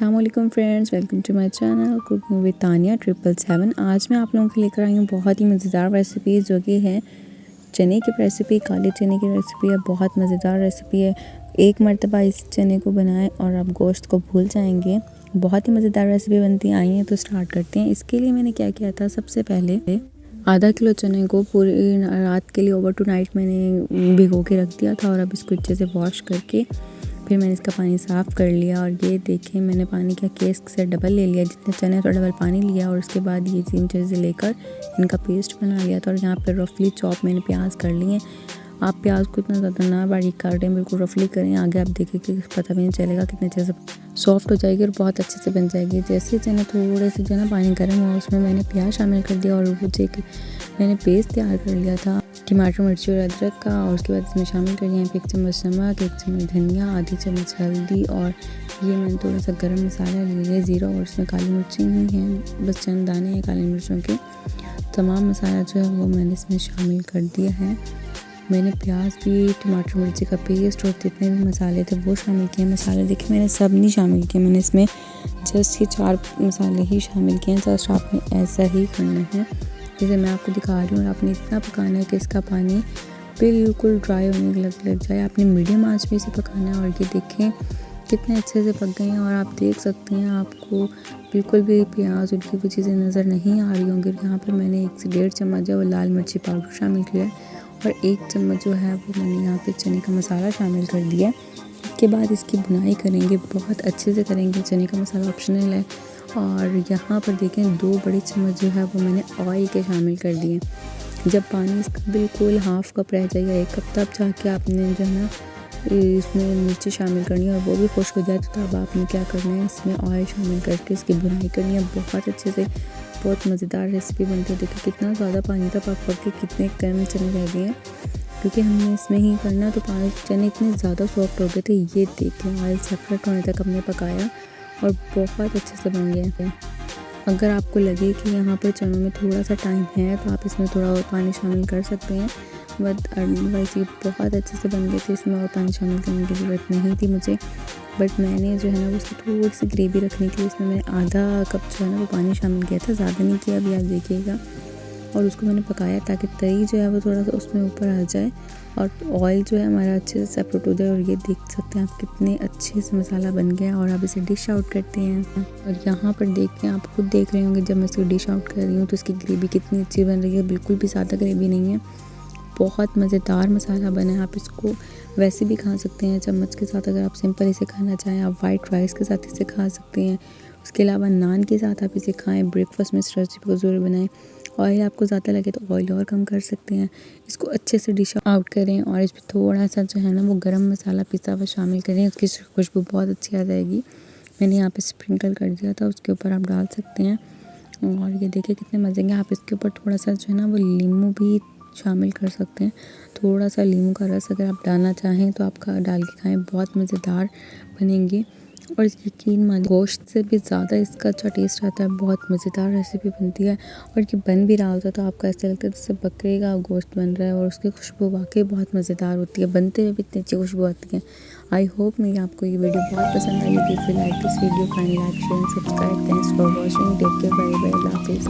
अस्सलाम वालेकुम friends, welcome to my channel cooking with Tania 777। आज मैं आप लोगों के लेकर आई हूँ बहुत ही मज़ेदार रेसिपी जो कि है चने की रेसिपी। काले चने की रेसिपी है, बहुत मज़ेदार रेसिपी है। एक मरतबा इस चने को बनाएं और आप गोश्त को भूल जाएंगे। बहुत ही मज़ेदार रेसिपी बनती है। आई है तो स्टार्ट करते हैं। इसके लिए मैंने क्या किया था, सबसे पहले आधा किलो चने को पूरी रात के लिए ओवर टू नाइट मैंने भिगो के रख दिया था और अब इसको अच्छे से वॉश करके फिर मैंने इसका पानी साफ़ कर लिया। और ये देखें, मैंने पानी का केस से डबल ले लिया, जितने चने तो डबल पानी लिया। और उसके बाद ये 3 चीज़ें लेकर इनका पेस्ट बना लिया था। और यहाँ पर रफली चॉप मैंने प्याज कर लिए हैं। आप प्याज को इतना ज़्यादा ना बारीक काटें, बिल्कुल रफली करें। आगे आप देखें कि पता भी नहीं चलेगा कितने अच्छे से सॉफ्ट हो जाएगी और बहुत अच्छे से बन जाएगी। जैसे चने थोड़े से जो है ना पानी गर्म हुआ, उसमें मैंने प्याज शामिल कर दिया और वो जो मैंने पेस्ट तैयार कर लिया था टमाटर, मिर्ची और अदरक का। और उसके बाद इसमें शामिल कर दिया 1 चम्मच नमक, 1 चम्मच धनिया, आधी चम्मच हल्दी और ये मैंने थोड़ा सा गरम मसाला ले लिया, ज़ीरा। और इसमें काली मिर्ची नहीं है, बस चंद दाने हैं काली मिर्चों के। तमाम मसाला जो है वो मैंने इसमें शामिल कर दिया है। मैंने प्याज भी, टमाटर, मिर्ची का पेस्ट और जितने भी मसाले थे वो शामिल किए। मसाले देखिए मैंने सब नहीं शामिल किए, मैंने इसमें जस्ट ये 4 मसाले ही शामिल किए हैं। जस्ट आपने ऐसा ही करना है जैसे मैं आपको दिखा रही हूँ। आपने इतना पकाना है कि इसका पानी बिल्कुल ड्राई होने लग जाए। आपने मीडियम आंच पे इसे पकाना है। और ये देखें कितने अच्छे से पक गए हैं। और आप देख सकते हैं, आपको बिल्कुल भी प्याज उनकी वो चीज़ें नज़र नहीं आ रही होंगी। यहाँ पर मैंने 1 से 1.5 चम्मच जो वो लाल मिर्ची पाउडर शामिल किया है और 1 चम्मच जो है वो मैंने यहाँ पे चने का मसाला शामिल कर दिया। इसके बाद इसकी भुनाई करेंगे, बहुत अच्छे से करेंगे। चने का मसाला ऑप्शनल है। और यहाँ पर देखें 2 बड़ी चम्मच जो है वो मैंने ऑयल के शामिल कर दिए। जब पानी इसका बिल्कुल हाफ़ कप रह जाएगा, 1 कप, तब जाके आपने जो है ना इसमें मिर्ची शामिल करनी है और वो भी खुश्क हो जाए तो तब आपने क्या करना है, इसमें ऑयल शामिल करके इसकी भुनाई करनी है बहुत अच्छे से। बहुत मज़ेदार रेसिपी बनती है। देखिए कितना ज़्यादा पानी था, पक के कितने कम चने रह गए हैं, क्योंकि हमने इसमें ही करना। तो चने इतने ज़्यादा सॉफ्ट हो गए थे। ये देखें ऑयल सेपरेट होने तक हमने पकाया और बहुत अच्छे से बन गए हैं। अगर आपको लगे कि यहाँ पर चनों में थोड़ा सा टाइम है तो आप इसमें थोड़ा और पानी शामिल कर सकते हैं, बट अदरवाइज़ ये बहुत अच्छे से बन गए थे। इसमें और पानी शामिल करने की ज़रूरत नहीं थी मुझे, बट मैंने जो है ना उसकी थोड़ी सी ग्रेवी रखने के लिए इसमें मैंने आधा कप जो है ना वो पानी शामिल किया था, ज़्यादा नहीं किया, अभी आप देखिएगा। और उसको मैंने पकाया ताकि तरी जो है वो थोड़ा सा उसमें ऊपर आ जाए और ऑयल जो है हमारा अच्छे से सेपरेट हो जाए। और ये देख सकते हैं आप कितने अच्छे से मसाला बन गया। और अब इसे डिश आउट करते हैं। और यहाँ पर देखें, आप खुद देख रहे होंगे जब मैं इसको डिश आउट कर रही हूँ तो इसकी ग्रेवी कितनी अच्छी बन रही है। बिल्कुल भी ज़्यादा ग्रेवी नहीं है, बहुत मज़ेदार मसाला बना है। आप इसको वैसे भी खा सकते हैं चम्मच के साथ, अगर आप सिंपल इसे खाना चाहें। आप वाइट राइस के साथ इसे खा सकते हैं, उसके अलावा नान के साथ आप इसे खाएं। ब्रेकफास्ट में इस रेसिपी को ज़रूर बनाएं। ऑयल आपको ज़्यादा लगे तो ऑयल और कम कर सकते हैं। इसको अच्छे से डिश आउट करें और इस पर थोड़ा सा जो है ना वो गरम मसाला पिसा हुआ शामिल करें, उसकी खुशबू बहुत अच्छी आ जाएगी। मैंने यहाँ पे स्प्रिंकल कर दिया था, उसके ऊपर आप डाल सकते हैं। और ये देखिए कितने मज़े के। आप इसके ऊपर थोड़ा सा जो है ना वो नींबू भी शामिल कर सकते हैं। थोड़ा सा नींबू का रस अगर आप डालना चाहें तो आप डाल के खाएं, बहुत मज़ेदार बनेंगी। और यकीन मानिए गोश्त से भी ज़्यादा इसका अच्छा टेस्ट आता है। बहुत मज़ेदार रेसिपी बनती है। और ये बन भी रहा होता है तो आपको ऐसा लगता है जैसे बकरे का गोश्त बन रहा है। और उसकी खुशबू वाकई बहुत मज़ेदार होती है, बनते हुए भी इतनी अच्छी खुशबू आती है। आई होप मेरी आपको ये वीडियो बहुत पसंद आई होगी। फिर like this video, kindly like, share, subscribe. Thanks for watching. Take care, bye bye, अल्लाह हाफिज़।